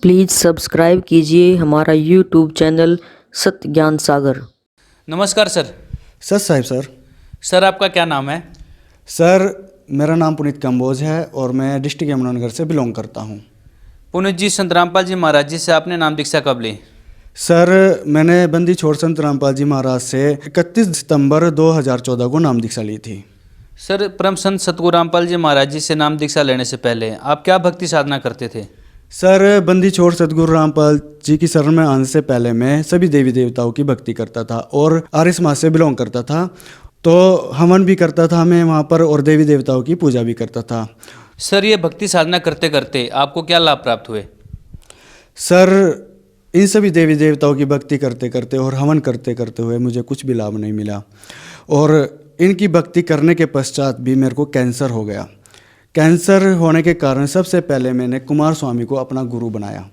Please subscribe कीजिए हमारा YouTube channel सत्य ज्ञान सागर। नमस्कार sir. Sir Sahib sir. Sir आपका क्या नाम है? सर मेरा नाम पुनीत कंबोज है और मैं डिस्ट्रिक्ट यमुनानगर से बिलोंग करता हूँ। पुनीत जी, संत रामपाल जी महाराज जी से आपने नाम दीक्षा कब ली? सर मैंने बंदी छोड़ संत रामपाल जी महाराज से 31 सितंबर 2014 को नाम दीक्षा ली थी। सर, परम संत सतगुरु रामपाल जी महाराज जी से नाम दीक्षा लेने से पहले आप क्या भक्ति साधना करते थे? सर बंदी छोड़ सतगुरु रामपाल जी की शरण में आने से पहले मैं सभी देवी देवताओं की भक्ति करता था और आर्य समाज से बिलोंग करता था, तो हवन भी करता था मैं वहाँ पर और देवी देवताओं की पूजा भी करता था। सर, ये भक्ति साधना करते करते आपको क्या लाभ प्राप्त हुए? सर इन सभी देवी देवताओं की भक्ति करते करते और हवन करते करते हुए मुझे कुछ भी लाभ नहीं मिला और इनकी भक्ति करने के पश्चात भी मेरे को कैंसर हो गया। कैंसर होने के कारण सबसे पहले मैंने कुमार स्वामी को अपना गुरु बनाया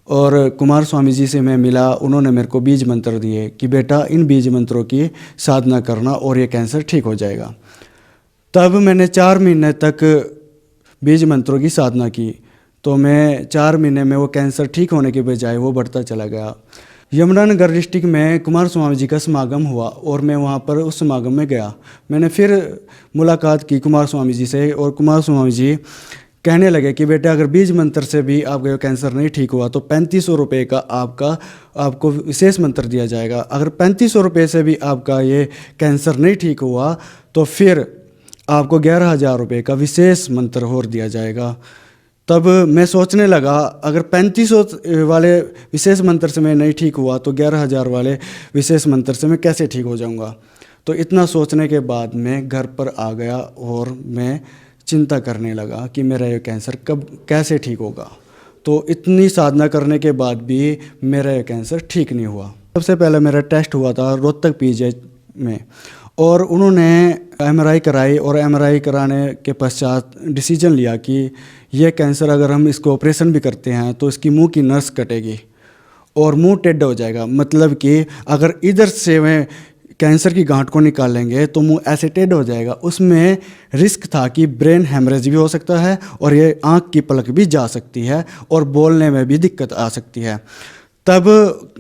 और कुमार स्वामी जी से मैं मिला। उन्होंने मेरे को बीज मंत्र दिए कि बेटा इन बीज मंत्रों की साधना करना और ये कैंसर ठीक हो जाएगा। तब मैंने 4 महीने तक बीज मंत्रों की साधना की, तो मैं 4 महीने में वो कैंसर ठीक होने के बजाय वो बढ़ता चला गया। यमुनानगर डिस्ट्रिक्ट में कुमार स्वामी जी का समागम हुआ और मैं वहाँ पर उस समागम में गया। मैंने फिर मुलाकात की कुमार स्वामी जी से और कुमार स्वामी जी कहने लगे कि बेटा अगर बीज मंत्र से भी आपका कैंसर नहीं ठीक हुआ तो 3500 रुपये का आपको विशेष मंत्र दिया जाएगा। अगर 3500 रुपये से भी आपका ये कैंसर नहीं ठीक हुआ तो फिर आपको 11,000 रुपये का विशेष मंत्र और दिया जाएगा। तब मैं सोचने लगा अगर 3500 वाले विशेष मंत्र से मैं नहीं ठीक हुआ तो 11,000 वाले विशेष मंत्र से मैं कैसे ठीक हो जाऊंगा। तो इतना सोचने के बाद मैं घर पर आ गया और मैं चिंता करने लगा कि मेरा ये कैंसर कब कैसे ठीक होगा। तो इतनी साधना करने के बाद भी मेरा ये कैंसर ठीक नहीं हुआ। सबसे पहले मेरा टेस्ट हुआ था रोहतक पीजी में और उन्होंने एमआरआई कराई और एमआरआई कराने के पश्चात डिसीजन लिया कि यह कैंसर अगर हम इसको ऑपरेशन भी करते हैं तो इसकी मुंह की नस कटेगी और मुंह टेढ़ा हो जाएगा। मतलब कि अगर इधर से मैं कैंसर की गांठ को निकालेंगे तो मुंह ऐसे टेढ़ा हो जाएगा। उसमें रिस्क था कि ब्रेन हेमरेज भी हो सकता है और ये आँख की पलक भी जा सकती है और बोलने में भी दिक्कत आ सकती है। तब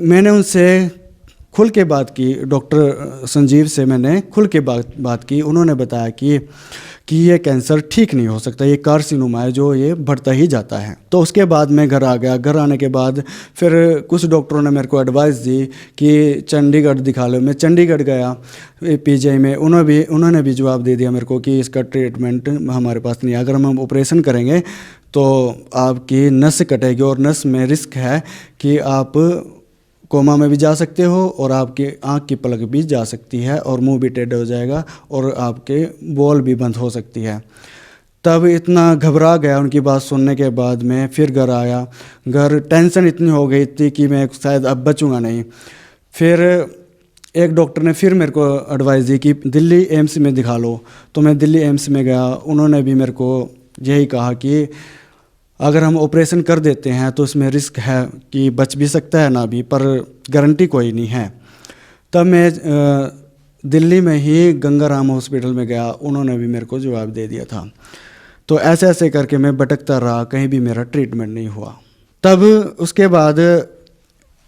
मैंने उनसे खुल के बात की, डॉक्टर संजीव से मैंने खुल के बात की। उन्होंने बताया कि ये कैंसर ठीक नहीं हो सकता, ये कार्सिनोमा है जो ये बढ़ता ही जाता है। तो उसके बाद मैं घर आ गया। घर आने के बाद फिर कुछ डॉक्टरों ने मेरे को एडवाइस दी कि चंडीगढ़ दिखा लो। मैं चंडीगढ़ गया पीजीआई में। उन्होंने भी जवाब दे दिया मेरे को कि इसका ट्रीटमेंट हमारे पास नहीं है, अगर हम ऑपरेशन करेंगे तो आपकी नस कटेगी और नस में रिस्क है कि आप कोमा में भी जा सकते हो और आपकी आँख की पलक भी जा सकती है और मुंह भी टेढ़ा हो जाएगा और आपके बोल भी बंद हो सकती है। तब इतना घबरा गया उनकी बात सुनने के बाद। मैं फिर घर आया। घर टेंशन इतनी हो गई थी कि मैं शायद अब बचूंगा नहीं। फिर एक डॉक्टर ने फिर मेरे को एडवाइस दी कि दिल्ली एम्स में दिखा लो। तो मैं दिल्ली एम्स में गया। उन्होंने भी मेरे को यही कहा कि अगर हम ऑपरेशन कर देते हैं तो इसमें रिस्क है कि बच भी सकता है ना भी, पर गारंटी कोई नहीं है। तब मैं दिल्ली में ही गंगाराम हॉस्पिटल में गया। उन्होंने भी मेरे को जवाब दे दिया था। तो ऐसे ऐसे करके मैं भटकता रहा, कहीं भी मेरा ट्रीटमेंट नहीं हुआ। तब उसके बाद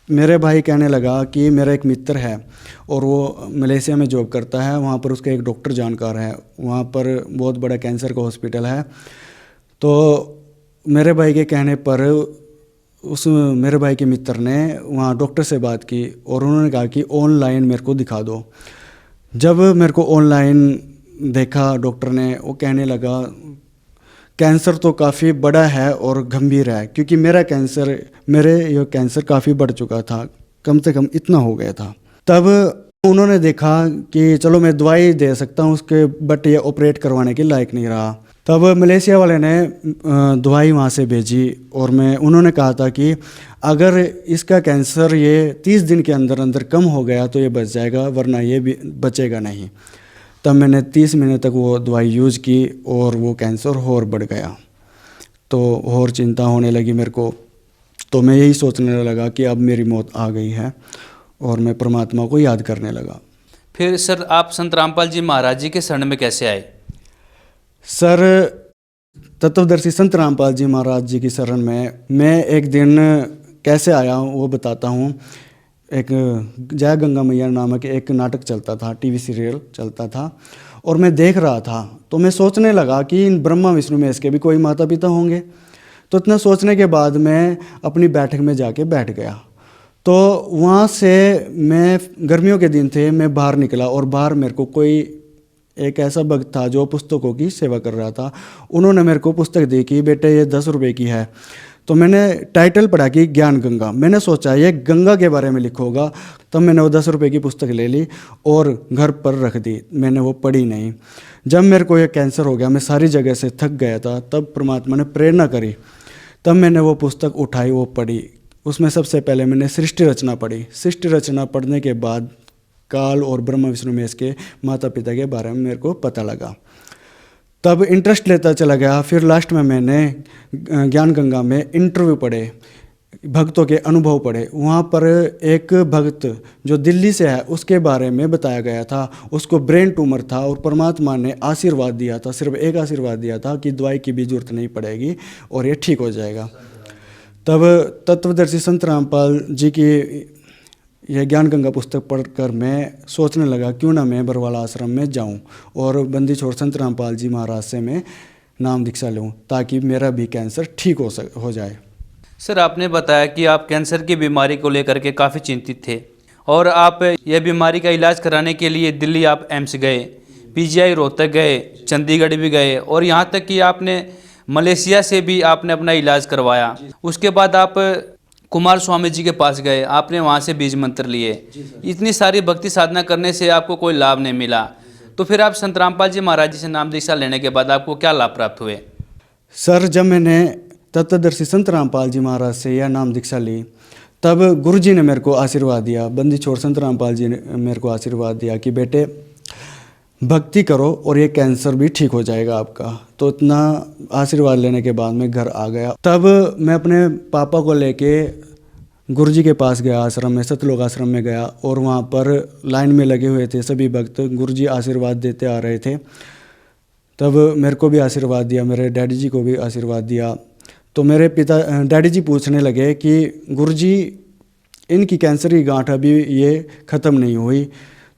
मेरे भाई कहने लगा कि मेरा एक मित्र है और वो मलेशिया में जॉब करता है, वहाँ पर उसका एक डॉक्टर जानकार है, वहाँ पर बहुत बड़ा कैंसर का हॉस्पिटल है। तो मेरे भाई के कहने पर मेरे भाई के मित्र ने वहाँ डॉक्टर से बात की और उन्होंने कहा कि ऑनलाइन मेरे को दिखा दो। जब मेरे को ऑनलाइन देखा डॉक्टर ने, वो कहने लगा कैंसर तो काफ़ी बड़ा है और गंभीर है, क्योंकि मेरे ये कैंसर काफ़ी बढ़ चुका था, कम से कम इतना हो गया था। तब उन्होंने देखा कि चलो मैं दवाई दे सकता हूँ उसके, बट ये ऑपरेट करवाने के लायक नहीं रहा। तब मलेशिया वाले ने दवाई वहाँ से भेजी और उन्होंने कहा था कि अगर इसका कैंसर ये 30 दिन के अंदर अंदर कम हो गया तो ये बच जाएगा, वरना ये भी बचेगा नहीं। तब मैंने 30 महीने तक वो दवाई यूज़ की और वो कैंसर और बढ़ गया। तो और चिंता होने लगी मेरे को। तो मैं यही सोचने लगा कि अब मेरी मौत आ गई है और मैं परमात्मा को याद करने लगा। फिर सर आप संत रामपाल जी महाराज जी के शरण में कैसे आए? सर तत्वदर्शी संत रामपाल जी महाराज जी की शरण में मैं एक दिन कैसे आया हूँ वो बताता हूँ। एक जय गंगा मैया नामक एक नाटक चलता था, टीवी सीरियल चलता था और मैं देख रहा था। तो मैं सोचने लगा कि इन ब्रह्मा विष्णु महेश के भी कोई माता पिता होंगे। तो इतना सोचने के बाद मैं अपनी बैठक में जाके बैठ गया। तो वहाँ से मैं, गर्मियों के दिन थे, मैं बाहर निकला और बाहर मेरे को कोई एक ऐसा भक्त था जो पुस्तकों की सेवा कर रहा था। उन्होंने मेरे को पुस्तक दी कि बेटे ये 10 रुपये की है। तो मैंने टाइटल पढ़ा कि ज्ञान गंगा। मैंने सोचा ये गंगा के बारे में लिखा होगा। तब मैंने वो 10 रुपये की पुस्तक ले ली और घर पर रख दी। मैंने वो पढ़ी नहीं। जब मेरे को ये कैंसर हो गया, मैं सारी जगह से थक गया था, तब परमात्मा ने प्रेरणा करी। तब मैंने वो पुस्तक उठाई, वो पढ़ी। उसमें सबसे पहले मैंने सृष्टि रचना पढ़ी। सृष्टि रचना पढ़ने के बाद काल और ब्रह्मा विष्णु महेश के माता पिता के बारे में मेरे को पता लगा। तब इंटरेस्ट लेता चला गया। फिर लास्ट में मैंने ज्ञान गंगा में इंटरव्यू पढ़े, भक्तों के अनुभव पढ़े। वहाँ पर एक भक्त जो दिल्ली से है उसके बारे में बताया गया था। उसको ब्रेन ट्यूमर था और परमात्मा ने आशीर्वाद दिया था, सिर्फ एक आशीर्वाद दिया था कि दवाई की भी जरूरत नहीं पड़ेगी और ये ठीक हो जाएगा। तब तत्वदर्शी संत रामपाल जी की यह ज्ञान गंगा पुस्तक पढ़कर मैं सोचने लगा क्यों ना मैं बरवाला आश्रम में जाऊं और बंदी छोड़ संत रामपाल जी महाराज से मैं नाम दीक्षा लूं ताकि मेरा भी कैंसर ठीक हो जाए। सर, आपने बताया कि आप कैंसर की बीमारी को लेकर के काफ़ी चिंतित थे और आप यह बीमारी का इलाज कराने के लिए दिल्ली आप एम्स गए, पीजीआई रोहतक गए, चंडीगढ़ भी गए और यहाँ तक कि आपने मलेशिया से भी आपने अपना इलाज करवाया। उसके बाद आप कुमार स्वामी जी के पास गए, आपने वहाँ से बीज मंत्र लिए। इतनी सारी भक्ति साधना करने से आपको कोई लाभ नहीं मिला, तो फिर आप संत रामपाल जी महाराज जी से नाम दीक्षा लेने के बाद आपको क्या लाभ प्राप्त हुए? सर, जब मैंने तत्वदर्शी संत रामपाल जी महाराज से यह नाम दीक्षा ली तब गुरु जी ने मेरे को आशीर्वाद दिया। बंदी छोड़ संत रामपाल जी ने मेरे को आशीर्वाद दिया कि बेटे भक्ति करो और ये कैंसर भी ठीक हो जाएगा आपका। तो इतना आशीर्वाद लेने के बाद मैं घर आ गया। तब मैं अपने पापा को लेके गुरुजी के पास गया, आश्रम में, सतलोक आश्रम में गया और वहाँ पर लाइन में लगे हुए थे सभी भक्त। गुरुजी आशीर्वाद देते आ रहे थे। तब मेरे को भी आशीर्वाद दिया, मेरे डैडी जी को भी आशीर्वाद दिया। तो मेरे डैडी जी पूछने लगे कि गुरुजी इनकी कैंसर की गांठ अभी ये ख़त्म नहीं हुई।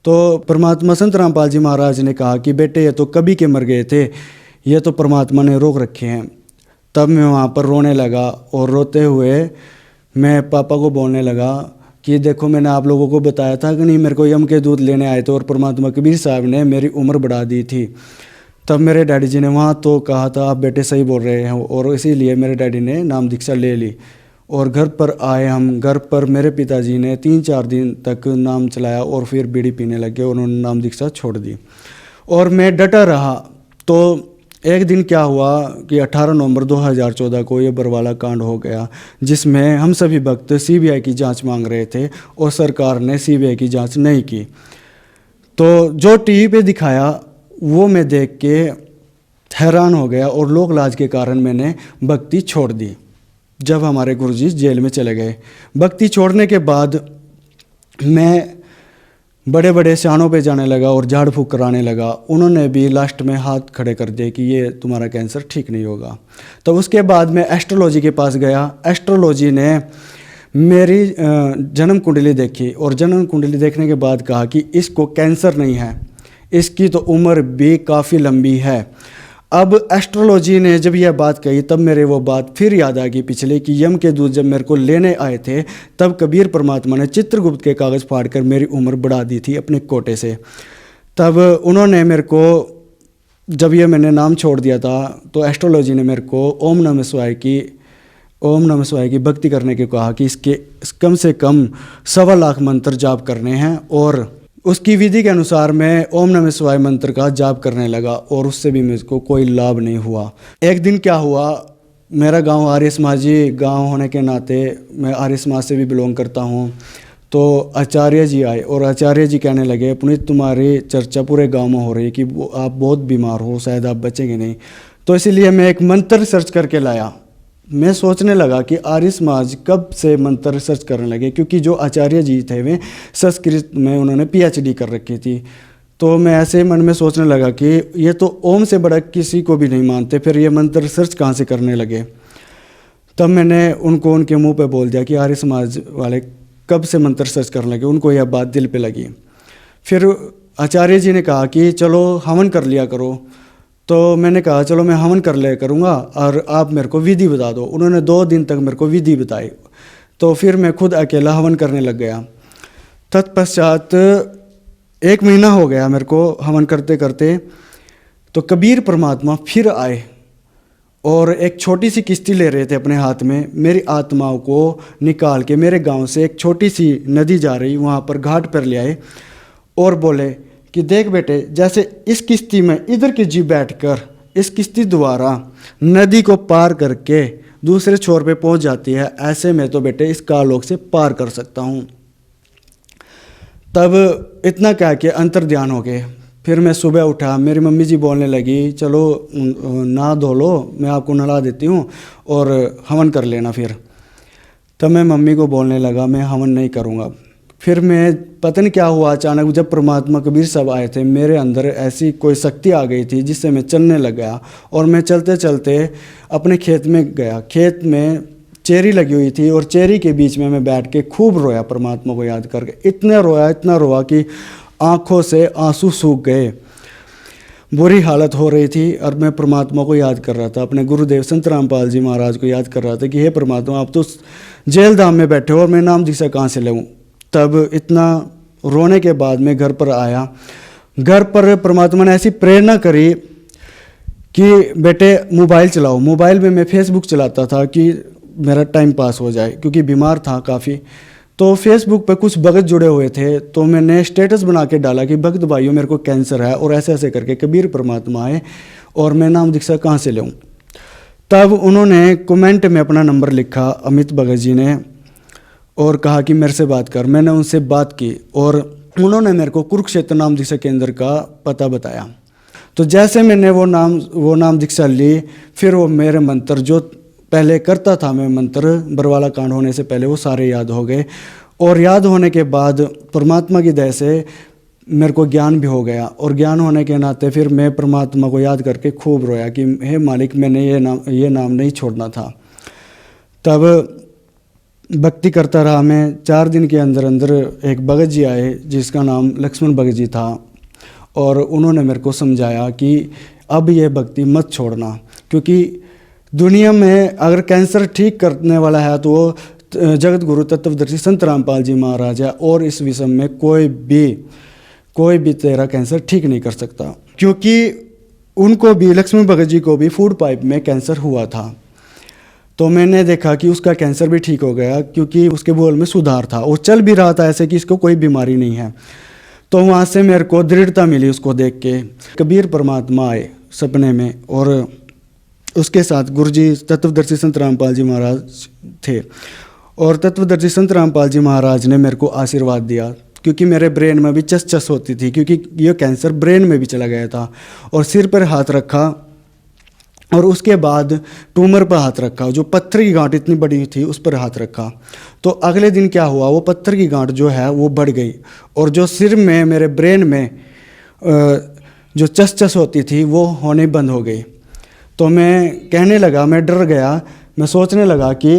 तो परमात्मा संत रामपाल जी महाराज ने कहा कि बेटे ये तो कभी के मर गए थे, ये तो परमात्मा ने रोक रखे हैं। तब मैं वहाँ पर रोने लगा और रोते हुए मैं पापा को बोलने लगा कि देखो मैंने आप लोगों को बताया था कि नहीं, मेरे को यम के दूध लेने आए थे और परमात्मा कबीर साहब ने मेरी उम्र बढ़ा दी थी। तब मेरे डैडी जी ने वहाँ तो कहा था आप बेटे सही बोल रहे हैं और इसीलिए मेरे डैडी ने नाम दीक्षा ले ली। और घर पर आए हम। घर पर मेरे पिताजी ने 3-4 दिन तक नाम चलाया और फिर बीड़ी पीने लगे और उन्होंने नाम दीक्षा छोड़ दी और मैं डटा रहा। तो एक दिन क्या हुआ कि 18 नवंबर 2014 को ये बरवाला कांड हो गया, जिसमें हम सभी भक्त सीबीआई की जांच मांग रहे थे और सरकार ने सीबीआई की जांच नहीं की। तो जो टीवी पे दिखाया वो मैं देख के हैरान हो गया और लोक लाज के कारण मैंने भक्ति छोड़ दी। जब हमारे गुरुजी जेल में चले गए, भक्ति छोड़ने के बाद मैं बड़े बड़े स्यानों पे जाने लगा और झाड़ फूक कराने लगा। उन्होंने भी लास्ट में हाथ खड़े कर दिए कि ये तुम्हारा कैंसर ठीक नहीं होगा। तो उसके बाद मैं एस्ट्रोलॉजी के पास गया। एस्ट्रोलॉजी ने मेरी जन्म कुंडली देखी और जन्म कुंडली देखने के बाद कहा कि इसको कैंसर नहीं है, इसकी तो उम्र भी काफ़ी लंबी है। अब एस्ट्रोलॉजी ने जब यह बात कही तब मेरे वो बात फिर याद आ गई पिछले कि यम के दूध जब मेरे को लेने आए थे तब कबीर परमात्मा ने चित्रगुप्त के कागज़ फाड़कर मेरी उम्र बढ़ा दी थी अपने कोटे से। तब उन्होंने मेरे को, जब ये मैंने नाम छोड़ दिया था तो एस्ट्रोलॉजी ने मेरे को ओम नमः शिवाय की भक्ति करने के कहा कि इसके कम से कम 1.25 लाख मंत्र जाप करने हैं और उसकी विधि के अनुसार मैं ओम नमः शिवाय मंत्र का जाप करने लगा और उससे भी मुझको कोई लाभ नहीं हुआ। एक दिन क्या हुआ, मेरा गांव आर्य समाजी गांव होने के नाते मैं आर्य समाज से भी बिलोंग करता हूं। तो आचार्य जी आए और आचार्य जी कहने लगे पुनीत तुम्हारी चर्चा पूरे गांव में हो रही है कि आप बहुत बीमार हो, शायद आप बचेंगे नहीं। तो इसीलिए मैं एक मंत्र सर्च करके लाया। मैं सोचने लगा कि आर्य समाज कब से मंत्र रिसर्च करने लगे, क्योंकि जो आचार्य जी थे वे संस्कृत में उन्होंने PhD कर रखी थी। तो मैं ऐसे ही मन में सोचने लगा कि ये तो ओम से बड़ा किसी को भी नहीं मानते, फिर ये मंत्र सर्च कहाँ से करने लगे। तब मैंने उनको उनके मुंह पे बोल दिया कि आर्य समाज वाले कब से मंत्र सर्च करने लगे, उनको यह बात दिल पे लगी। फिर आचार्य जी ने कहा कि चलो हवन कर लिया करो। तो मैंने कहा चलो मैं हवन कर लिया करूँगा और आप मेरे को विधि बता दो। उन्होंने 2 दिन तक मेरे को विधि बताई। तो फिर मैं खुद अकेला हवन करने लग गया। तत्पश्चात 1 महीना हो गया मेरे को हवन करते करते। तो कबीर परमात्मा फिर आए और एक छोटी सी किश्ती ले रहे थे अपने हाथ में। मेरी आत्माओं को निकाल के मेरे गांव से एक छोटी सी नदी जा रही वहाँ पर घाट पर ले आए और बोले कि देख बेटे, जैसे इस किश्ती में इधर की जी बैठकर इस किश्ती द्वारा नदी को पार करके दूसरे छोर पे पहुँच जाती है, ऐसे में तो बेटे इस कालोक से पार कर सकता हूँ। तब इतना कह के अंतर ध्यान हो गए। फिर मैं सुबह उठा, मेरी मम्मी जी बोलने लगी चलो नहा धो लो, मैं आपको नहला देती हूँ और हवन कर लेना। फिर तब मैं मम्मी को बोलने लगा मैं हवन नहीं करूँगा। फिर मैं पता नहीं क्या हुआ, अचानक जब परमात्मा कबीर साहब आए थे मेरे अंदर ऐसी कोई शक्ति आ गई थी जिससे मैं चलने लग गया और मैं चलते चलते अपने खेत में गया। खेत में चेरी लगी हुई थी और चेरी के बीच में मैं बैठ के खूब रोया परमात्मा को याद करके। इतना रोया कि आँखों से आंसू सूख गए, बुरी हालत हो रही थी। और मैं परमात्मा को याद कर रहा था, अपने गुरुदेव संत रामपाल जी महाराज को याद कर रहा था कि हे परमात्मा, आप तो जेल धाम में बैठे हो और मैं नाम दीक्षा कहाँ से लूँ। तब इतना रोने के बाद मैं घर पर आया। घर पर परमात्मा ने ऐसी प्रेरणा करी कि बेटे मोबाइल चलाओ। मोबाइल में मैं फेसबुक चलाता था कि मेरा टाइम पास हो जाए, क्योंकि बीमार था काफ़ी। तो फेसबुक पे कुछ भगत जुड़े हुए थे, तो मैंने स्टेटस बना के डाला कि भक्त भाइयों मेरे को कैंसर है और ऐसे ऐसे करके कबीर परमात्मा आए और मैं नाम दीक्षा कहाँ से लूँ। तब उन्होंने कमेंट में अपना नंबर लिखा, अमित भगत जी ने, और कहा कि मेरे से बात कर। मैंने उनसे बात की और उन्होंने मेरे को कुरुक्षेत्र नाम दीक्षा केंद्र का पता बताया। तो जैसे मैंने वो नाम दीक्षा ली, फिर वो मेरे मंत्र जो पहले करता था मैं मंत्र बरवाला कांड होने से पहले, वो सारे याद हो गए। और याद होने के बाद परमात्मा की दया से मेरे को ज्ञान भी हो गया। और ज्ञान होने के नाते फिर मैं परमात्मा को याद करके खूब रोया कि हे मालिक, मैंने ये नाम नहीं छोड़ना था। तब भक्ति करता रहा मैं। 4 दिन के अंदर अंदर एक भगत जी आए जिसका नाम लक्ष्मण भगत जी था, और उन्होंने मेरे को समझाया कि अब ये भक्ति मत छोड़ना, क्योंकि दुनिया में अगर कैंसर ठीक करने वाला है तो वो जगत गुरु तत्वदर्शी संत रामपाल जी महाराज है, और इस विषय में कोई भी तेरा कैंसर ठीक नहीं कर सकता। क्योंकि उनको भी, लक्ष्मण भगत जी को भी फूड पाइप में कैंसर हुआ था। तो मैंने देखा कि उसका कैंसर भी ठीक हो गया, क्योंकि उसके बोल में सुधार था, वो चल भी रहा था ऐसे कि इसको कोई बीमारी नहीं है। तो वहाँ से मेरे को दृढ़ता मिली उसको देख के। कबीर परमात्मा आए सपने में, और उसके साथ गुरुजी तत्वदर्शी संत रामपाल जी महाराज थे। और तत्वदर्शी संत रामपाल जी महाराज ने मेरे को आशीर्वाद दिया, क्योंकि मेरे ब्रेन में भी चस होती थी, क्योंकि ये कैंसर ब्रेन में भी चला गया था। और सिर पर हाथ रखा और उसके बाद ट्यूमर पर हाथ रखा, जो पत्थर की गांठ इतनी बड़ी थी उस पर हाथ रखा। तो अगले दिन क्या हुआ, वो पत्थर की गांठ जो है वो बढ़ गई, और जो सिर में मेरे ब्रेन में जो चस होती थी वो होने बंद हो गई। तो मैं कहने लगा, मैं डर गया, मैं सोचने लगा कि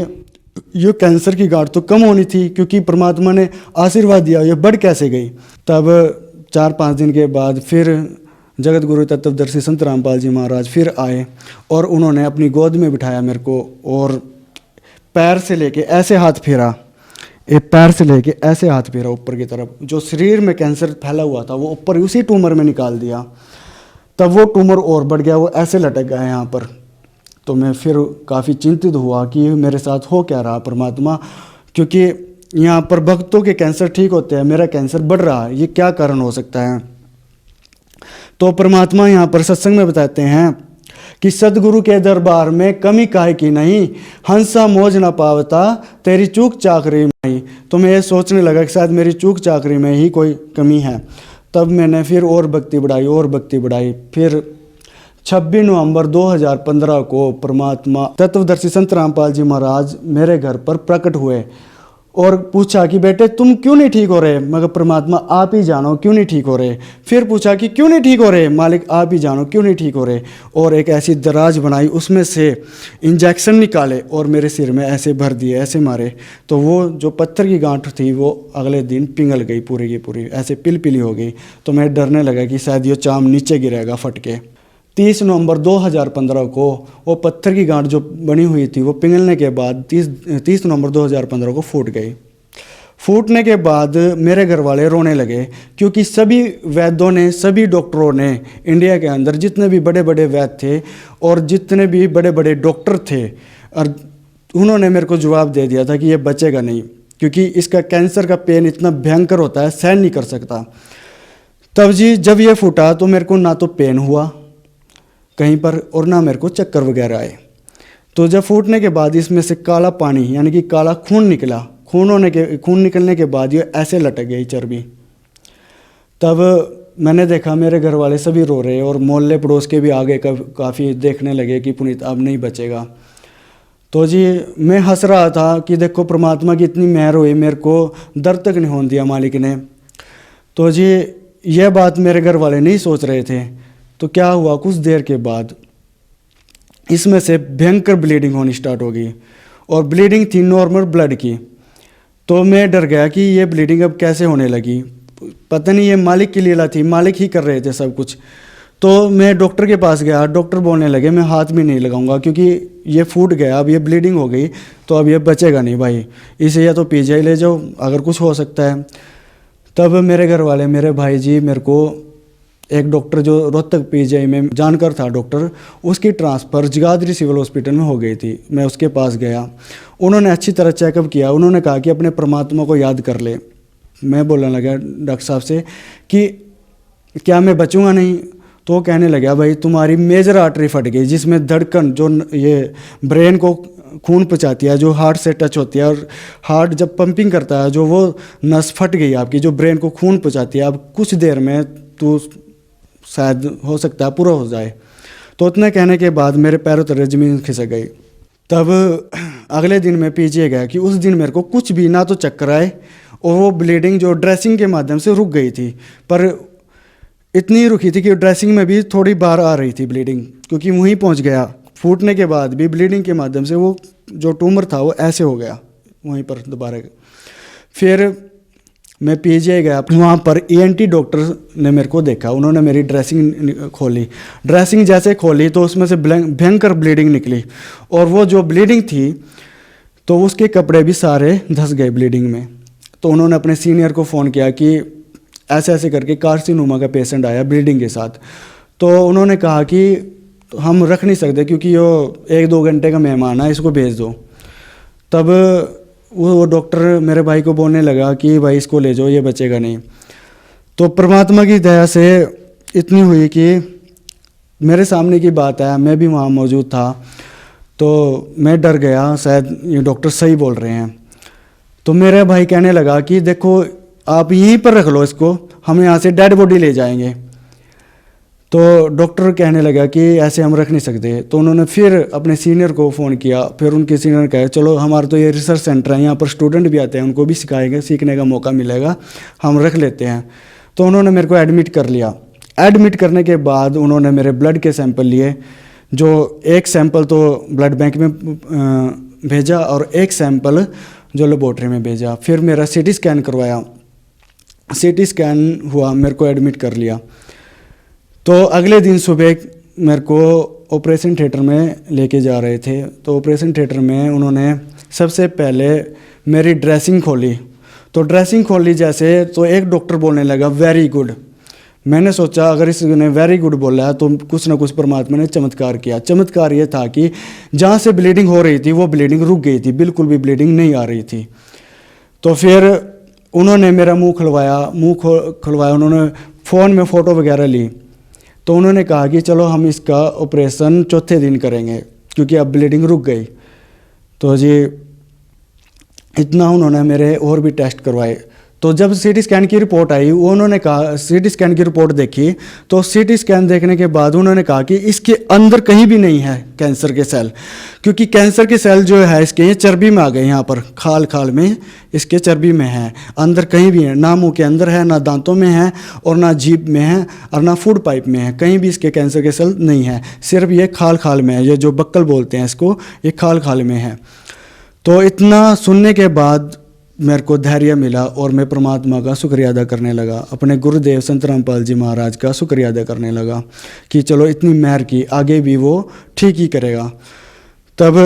ये कैंसर की गांठ तो कम होनी थी, क्योंकि परमात्मा ने आशीर्वाद दिया, ये बढ़ कैसे गई। तब 4-5 दिन के बाद फिर जगत गुरु तत्वदर्शी संत रामपाल जी महाराज फिर आए, और उन्होंने अपनी गोद में बिठाया मेरे को, और पैर से लेके ऐसे हाथ फेरा, पैर से लेके ऐसे हाथ फेरा ऊपर की तरफ। जो शरीर में कैंसर फैला हुआ था वो ऊपर उसी ट्यूमर में निकाल दिया। तब वो ट्यूमर और बढ़ गया, वो ऐसे लटक गया यहाँ पर। तो मैं फिर काफ़ी चिंतित हुआ कि मेरे साथ हो क्या रहा परमात्मा, क्योंकि यहाँ पर भक्तों के कैंसर ठीक होते हैं, मेरा कैंसर बढ़ रहा है, ये क्या कारण हो सकता है। तो परमात्मा यहाँ पर सत्संग में बताते हैं कि सदगुरु के दरबार में कमी काहे की नहीं, हंसा मौज ना पावता तेरी चूक चाकरी में। तो मैं ये सोचने लगा कि शायद मेरी चूक चाकरी में ही कोई कमी है। तब मैंने फिर और भक्ति बढ़ाई। फिर 26 नवंबर 2015 को परमात्मा तत्वदर्शी संत रामपाल जी महाराज मेरे घर पर प्रकट हुए, और पूछा कि बेटे तुम क्यों नहीं ठीक हो रहे, मगर परमात्मा आप ही जानो क्यों नहीं ठीक हो रहे। फिर पूछा कि क्यों नहीं ठीक हो रहे, मालिक आप ही जानो क्यों नहीं ठीक हो रहे। और एक ऐसी दराज बनाई, उसमें से इंजेक्शन निकाले और मेरे सिर में ऐसे भर दिए, ऐसे मारे। तो वो जो पत्थर की गांठ थी वो अगले दिन पिघल गई पूरी की पूरी, ऐसे पिली हो गई। तो मैं डरने लगा कि शायद ये चाम नीचे गिरेगा फट के। 30 नवंबर 2015 को वो पत्थर की गांठ जो बनी हुई थी वो पिघलने के बाद 30 नवंबर 2015 को फूट गई। फूटने के बाद मेरे घर वाले रोने लगे, क्योंकि सभी वैद्यों ने, सभी डॉक्टरों ने, इंडिया के अंदर जितने भी बड़े बड़े वैद्य थे और जितने भी बड़े बड़े डॉक्टर थे, और उन्होंने मेरे को जवाब दे दिया था कि ये बचेगा नहीं, क्योंकि इसका कैंसर का पेन इतना भयंकर होता है, सहन नहीं कर सकता। तब जी जब ये फूटा तो मेरे को ना तो पेन हुआ कहीं पर और ना मेरे को चक्कर वगैरह आए। तो जब फूटने के बाद इसमें से काला पानी यानी कि काला खून निकला। खून निकलने के बाद ये ऐसे लटक गई चर्बी। तब मैंने देखा मेरे घर वाले सभी रो रहे और मोहल्ले पड़ोस के भी आगे काफ़ी देखने लगे कि पुनीत अब नहीं बचेगा। तो जी मैं हंस रहा था कि देखो परमात्मा की इतनी मेहर हुई, मेरे को दर्द तक नहीं होने दिया मालिक ने। तो जी यह बात मेरे घर वाले नहीं सोच रहे थे। तो क्या हुआ, कुछ देर के बाद इसमें से भयंकर ब्लीडिंग होनी स्टार्ट हो गई, और ब्लीडिंग थी नॉर्मल ब्लड की। तो मैं डर गया कि ये ब्लीडिंग अब कैसे होने लगी, पता नहीं ये मालिक की लीला थी, मालिक ही कर रहे थे सब कुछ। तो मैं डॉक्टर के पास गया, डॉक्टर बोलने लगे मैं हाथ भी नहीं लगाऊंगा क्योंकि ये फूट गया, अब ये ब्लीडिंग हो गई तो अब ये बचेगा नहीं भाई, इसे या तो पीजीआई ले जाओ अगर कुछ हो सकता है। तब मेरे घर वाले, मेरे भाई जी, मेरे को एक डॉक्टर जो रोहतक पीजीआई में जानकार था डॉक्टर, उसकी ट्रांसफ़र जगाधरी सिविल हॉस्पिटल में हो गई थी। मैं उसके पास गया, उन्होंने अच्छी तरह चेकअप किया, उन्होंने कहा कि अपने परमात्मा को याद कर ले। मैं बोलने लगा डॉक्टर साहब से कि क्या मैं बचूंगा नहीं। तो वो कहने लगा भाई तुम्हारी मेजर आर्टरी फट गई, जिसमें धड़कन जो ये ब्रेन को खून पहुँचाती है, जो हार्ट से टच होती है, और हार्ट जब पंपिंग करता है जो वो नस फट गई आपकी, जो ब्रेन को खून पहुँचाती है। अब कुछ देर में तो शायद हो सकता है पूरा हो जाए। तो उतने कहने के बाद मेरे पैरों तले ज़मीन खिसक गई। तब अगले दिन मैं पीजीआई गया कि उस दिन मेरे को कुछ भी ना तो चक्कर आए, और वो ब्लीडिंग जो ड्रेसिंग के माध्यम से रुक गई थी, पर इतनी रुकी थी कि ड्रेसिंग में भी थोड़ी बार आ रही थी ब्लीडिंग, क्योंकि वहीं पहुंच गया। फूटने के बाद भी ब्लीडिंग के माध्यम से वो जो ट्यूमर था वो ऐसे हो गया वहीं पर दोबारा। फिर मैं पीजीआई गया, वहाँ पर ईएनटी डॉक्टर ने मेरे को देखा, उन्होंने मेरी ड्रेसिंग खोली। ड्रेसिंग जैसे खोली तो उसमें से भयंकर ब्लीडिंग निकली, और वो जो ब्लीडिंग थी तो उसके कपड़े भी सारे धंस गए ब्लीडिंग में। तो उन्होंने अपने सीनियर को फ़ोन किया कि ऐसे ऐसे करके कार्सिनोमा का पेशेंट आया ब्लीडिंग के साथ। तो उन्होंने कहा कि हम रख नहीं सकते क्योंकि वो 1-2 घंटे का मेहमान है, इसको भेज दो। तब वो डॉक्टर मेरे भाई को बोलने लगा कि भाई इसको ले जाओ, ये बचेगा नहीं। तो परमात्मा की दया से इतनी हुई कि मेरे सामने की बात है, मैं भी वहाँ मौजूद था, तो मैं डर गया शायद ये डॉक्टर सही बोल रहे हैं। तो मेरा भाई कहने लगा कि देखो आप यहीं पर रख लो इसको, हम यहाँ से डेड बॉडी ले जाएंगे। तो डॉक्टर कहने लगा कि ऐसे हम रख नहीं सकते। तो उन्होंने फिर अपने सीनियर को फ़ोन किया, फिर उनके सीनियर ने कहा चलो हमारा तो ये रिसर्च सेंटर है, यहाँ पर स्टूडेंट भी आते हैं, उनको भी सिखाएंगे, सीखने का मौका मिलेगा, हम रख लेते हैं। तो उन्होंने मेरे को एडमिट कर लिया। एडमिट करने के बाद उन्होंने मेरे ब्लड के सैंपल लिए, जो एक सैंपल तो ब्लड बैंक में भेजा और एक सैंपल जो लेबॉर्ट्री में भेजा। फिर मेरा सीटी स्कैन करवाया, सीटी स्कैन हुआ, मेरे को एडमिट कर लिया। तो अगले दिन सुबह मेरे को ऑपरेशन थिएटर में लेके जा रहे थे। तो ऑपरेशन थिएटर में उन्होंने सबसे पहले मेरी ड्रेसिंग खोली। तो ड्रेसिंग खोली जैसे तो एक डॉक्टर बोलने लगा वेरी गुड। मैंने सोचा अगर इसने वेरी गुड बोला है तो कुछ ना कुछ परमात्मा ने चमत्कार किया। चमत्कार ये था कि जहाँ से ब्लीडिंग हो रही थी वो ब्लीडिंग रुक गई थी, बिल्कुल भी ब्लीडिंग नहीं आ रही थी। तो फिर उन्होंने मेरा मुंह खुलवाया, उन्होंने फ़ोन में फ़ोटो वगैरह ली। तो उन्होंने कहा कि चलो हम इसका ऑपरेशन चौथे दिन करेंगे क्योंकि अब ब्लीडिंग रुक गई। तो जी इतना उन्होंने मेरे और भी टेस्ट करवाए। तो जब सीटी स्कैन की रिपोर्ट आई, उन्होंने कहा, सीटी स्कैन की रिपोर्ट देखी, तो सीटी स्कैन देखने के बाद उन्होंने कहा कि इसके अंदर कहीं भी नहीं है कैंसर के सेल, क्योंकि कैंसर के सेल जो है इसके ये चर्बी में आ गए, यहाँ पर खाल खाल में इसके चर्बी में है, अंदर कहीं भी है, ना मुंह के अंदर है, ना दांतों में है, और ना जीभ में है, और ना फूड पाइप में है, कहीं भी इसके कैंसर के सेल नहीं है, सिर्फ ये खाल खाल में है, ये जो बक्कल बोलते हैं इसको, ये खाल खाल में है। तो इतना सुनने के बाद मेरे को धैर्य मिला और मैं परमात्मा का शुक्रिया अदा करने लगा, अपने गुरुदेव संत रामपाल जी महाराज का शुक्रिया अदा करने लगा कि चलो इतनी मेहर की, आगे भी वो ठीक ही करेगा। तब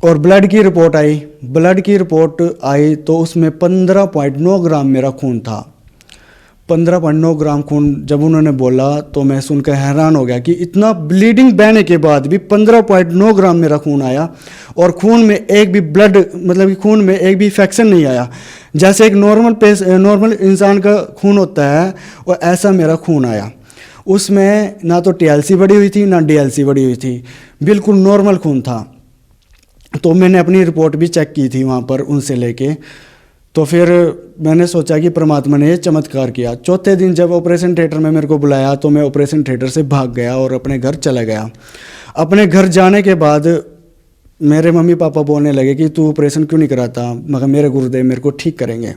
और ब्लड की रिपोर्ट आई, ब्लड की रिपोर्ट आई तो उसमें 15.9 ग्राम मेरा खून था। 15.9 ग्राम खून जब उन्होंने बोला तो मैं सुनकर हैरान हो गया कि इतना ब्लीडिंग बहने के बाद भी 15.9 ग्राम मेरा खून आया, और खून में एक भी ब्लड, मतलब कि खून में एक भी इन्फेक्शन नहीं आया। जैसे एक नॉर्मल इंसान का खून होता है और ऐसा मेरा खून आया। उसमें ना तो TLC बढ़ी हुई थी, ना DLC बढ़ी हुई थी, बिल्कुल नॉर्मल खून था। तो मैंने अपनी रिपोर्ट भी चेक की थी वहाँ पर उनसे लेके, तो फिर मैंने सोचा कि परमात्मा ने ये चमत्कार किया। चौथे दिन जब ऑपरेशन थिएटर में मेरे को बुलाया तो मैं ऑपरेशन थिएटर से भाग गया और अपने घर चला गया। अपने घर जाने के बाद मेरे मम्मी पापा बोलने लगे कि तू ऑपरेशन क्यों नहीं कराता, मगर मेरे गुरुदेव मेरे को ठीक करेंगे।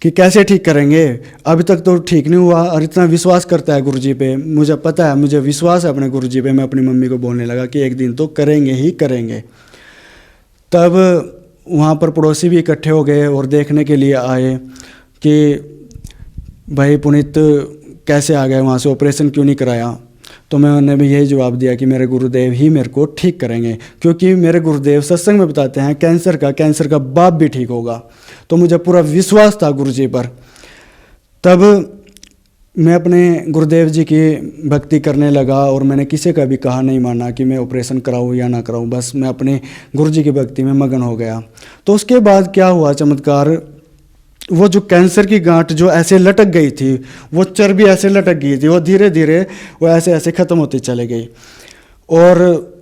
कि कैसे ठीक करेंगे, अभी तक तो ठीक नहीं हुआ, और इतना विश्वास करता है गुरुजी पे, मुझे पता है, मुझे विश्वास है अपने गुरुजी पे। मैं अपनी मम्मी को बोलने लगा कि एक दिन तो करेंगे ही करेंगे। तब वहाँ पर पड़ोसी भी इकट्ठे हो गए और देखने के लिए आए कि भाई पुनीत कैसे आ गए वहाँ से, ऑपरेशन क्यों नहीं कराया। तो मैंने भी यही जवाब दिया कि मेरे गुरुदेव ही मेरे को ठीक करेंगे, क्योंकि मेरे गुरुदेव सत्संग में बताते हैं कैंसर का बाप भी ठीक होगा। तो मुझे पूरा विश्वास था गुरुजी पर। तब मैं अपने गुरुदेव जी की भक्ति करने लगा और मैंने किसी का भी कहा नहीं माना कि मैं ऑपरेशन कराऊँ या ना कराऊँ, बस मैं अपने गुरुजी की भक्ति में मगन हो गया। तो उसके बाद क्या हुआ चमत्कार, वो जो कैंसर की गांठ जो ऐसे लटक गई थी, वो चर्बी ऐसे लटक गई थी, वो धीरे धीरे वो ऐसे ऐसे ख़त्म होती चली गई। और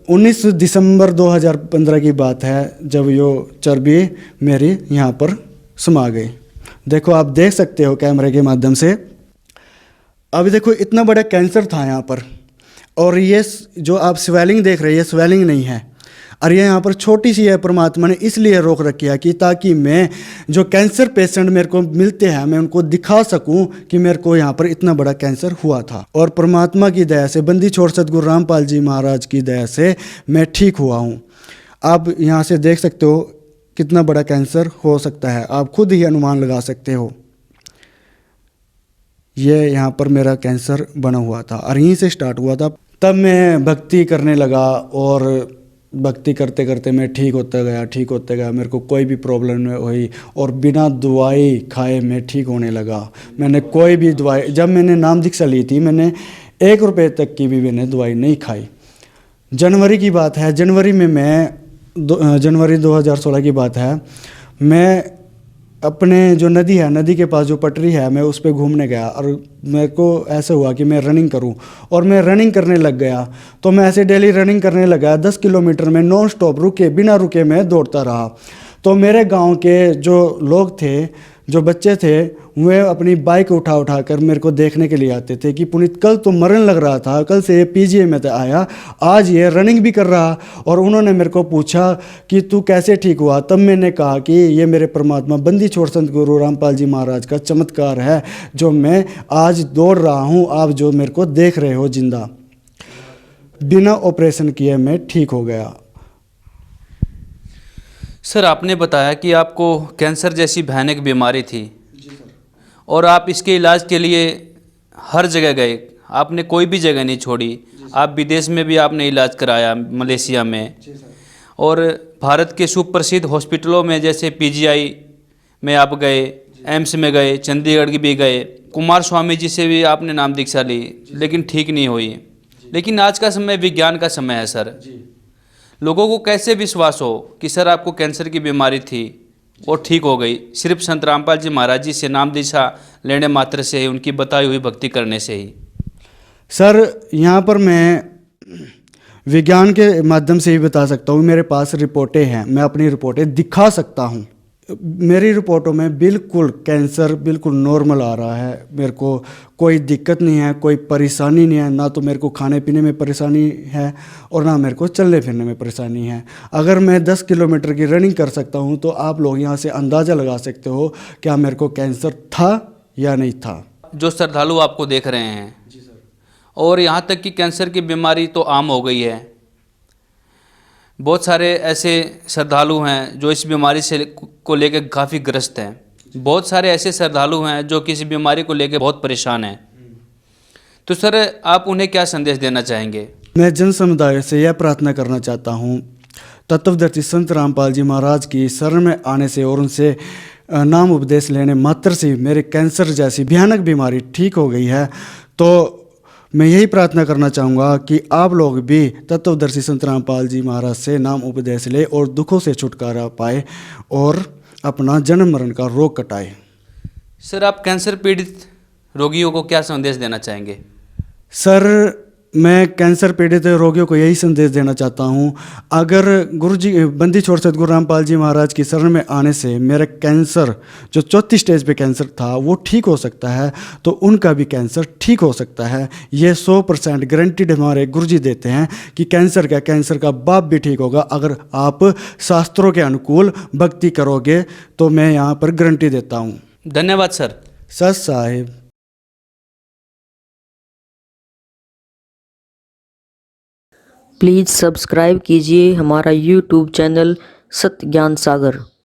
19 दिसंबर 2015 की बात है जब यो चर्बी मेरी यहाँ पर समा गई। देखो, आप देख सकते हो कैमरे के माध्यम से। अभी देखो, इतना बड़ा कैंसर था यहाँ पर, और ये जो आप स्वेलिंग देख रहे हैं, ये स्वेलिंग नहीं है, और ये यहाँ पर छोटी सी है। परमात्मा ने इसलिए रोक रखी है कि ताकि मैं जो कैंसर पेशेंट मेरे को मिलते हैं, मैं उनको दिखा सकूं कि मेरे को यहाँ पर इतना बड़ा कैंसर हुआ था। और परमात्मा की दया से, बंदी छोड़ सतगुरु रामपाल जी महाराज की दया से मैं ठीक हुआ हूँ। आप यहाँ से देख सकते हो कितना बड़ा कैंसर हो सकता है, आप खुद ही अनुमान लगा सकते हो। ये यहाँ पर मेरा कैंसर बना हुआ था और यहीं से स्टार्ट हुआ था। तब मैं भक्ति करने लगा और भक्ति करते करते मैं ठीक होता गया। मेरे को कोई भी प्रॉब्लम नहीं हुई और बिना दवाई खाए मैं ठीक होने लगा। मैंने कोई भी दवाई, जब मैंने नाम दीक्षा ली थी, मैंने 1 रुपये तक की भी मैंने दवाई नहीं खाई। जनवरी की बात है, जनवरी 2016 की बात है, मैं अपने जो नदी है, नदी के पास जो पटरी है, मैं उस पर घूमने गया और मेरे को ऐसा हुआ कि मैं रनिंग करूं, और मैं रनिंग करने लग गया। तो मैं ऐसे डेली रनिंग करने लगा, 10 किलोमीटर में नॉन स्टॉप बिना रुके मैं दौड़ता रहा। तो मेरे गांव के जो लोग थे, जो बच्चे थे, वे अपनी बाइक उठा कर मेरे को देखने के लिए आते थे कि पुनीत कल तो मरण लग रहा था, कल से ये PGI में तो आया, आज ये रनिंग भी कर रहा। और उन्होंने मेरे को पूछा कि तू कैसे ठीक हुआ। तब मैंने कहा कि ये मेरे परमात्मा बंदी छोड़ संत गुरु रामपाल जी महाराज का चमत्कार है, जो मैं आज दौड़ रहा हूँ, आप जो मेरे को देख रहे हो जिंदा, बिना ऑपरेशन किए मैं ठीक हो गया। सर, आपने बताया कि आपको कैंसर जैसी भयानक बीमारी थी और आप इसके इलाज के लिए हर जगह गए, आपने कोई भी जगह नहीं छोड़ी। आप विदेश में भी आपने इलाज कराया, मलेशिया में, और भारत के सुप्रसिद्ध हॉस्पिटलों में जैसे PGI में आप गए, एम्स में गए, चंडीगढ़ भी गए, कुमार स्वामी जी से भी आपने नाम दीक्षा ली, लेकिन ठीक नहीं हुई। लेकिन आज का समय विज्ञान का समय है सर। लोगों को कैसे विश्वास हो कि सर आपको कैंसर की बीमारी थी वो ठीक हो गई, सिर्फ संत रामपाल जी महाराज जी से नाम दीक्षा लेने मात्र से ही, उनकी बताई हुई भक्ति करने से ही? सर, यहाँ पर मैं विज्ञान के माध्यम से ही बता सकता हूँ। मेरे पास रिपोर्टें हैं, मैं अपनी रिपोर्टें दिखा सकता हूँ। मेरी रिपोर्टों में बिल्कुल कैंसर बिल्कुल नॉर्मल आ रहा है। मेरे को कोई दिक्कत नहीं है, कोई परेशानी नहीं है, ना तो मेरे को खाने पीने में परेशानी है और ना मेरे को चलने फिरने में परेशानी है। अगर मैं 10 किलोमीटर की रनिंग कर सकता हूँ तो आप लोग यहाँ से अंदाज़ा लगा सकते हो क्या मेरे को कैंसर था या नहीं था। जो श्रद्धालु आपको देख रहे हैं और यहाँ तक कि कैंसर की बीमारी तो आम हो गई है, बहुत सारे ऐसे श्रद्धालु हैं जो इस बीमारी से को लेकर काफ़ी ग्रस्त हैं, बहुत सारे ऐसे श्रद्धालु हैं जो किसी बीमारी को लेकर बहुत परेशान हैं। तो सर आप उन्हें क्या संदेश देना चाहेंगे? मैं जन समुदाय से यह प्रार्थना करना चाहता हूँ, तत्वदर्शी संत रामपाल जी महाराज की शरण में आने से और उनसे नाम उपदेश लेने मात्र से मेरे कैंसर जैसी भयानक बीमारी ठीक हो गई है। तो मैं यही प्रार्थना करना चाहूँगा कि आप लोग भी तत्वदर्शी संत रामपाल जी महाराज से नाम उपदेश ले और दुखों से छुटकारा पाए और अपना जन्म मरण का रोग कटाए। सर आप कैंसर पीड़ित रोगियों को क्या संदेश देना चाहेंगे? सर मैं कैंसर पीड़ित रोगियों को यही संदेश देना चाहता हूँ, अगर गुरु जी बंदी छोड़ सतगुरु रामपाल जी महाराज की शरण में आने से मेरा कैंसर जो 4थी स्टेज पे कैंसर था वो ठीक हो सकता है, तो उनका भी कैंसर ठीक हो सकता है। ये 100% गारंटीड हमारे गुरु जी देते हैं कि कैंसर का बाप भी ठीक होगा अगर आप शास्त्रों के अनुकूल भक्ति करोगे, तो मैं यहाँ पर गारंटी देता हूँ। धन्यवाद सर। सत साहिब। प्लीज़ सब्सक्राइब कीजिए हमारा यूट्यूब चैनल सत्य ज्ञान सागर।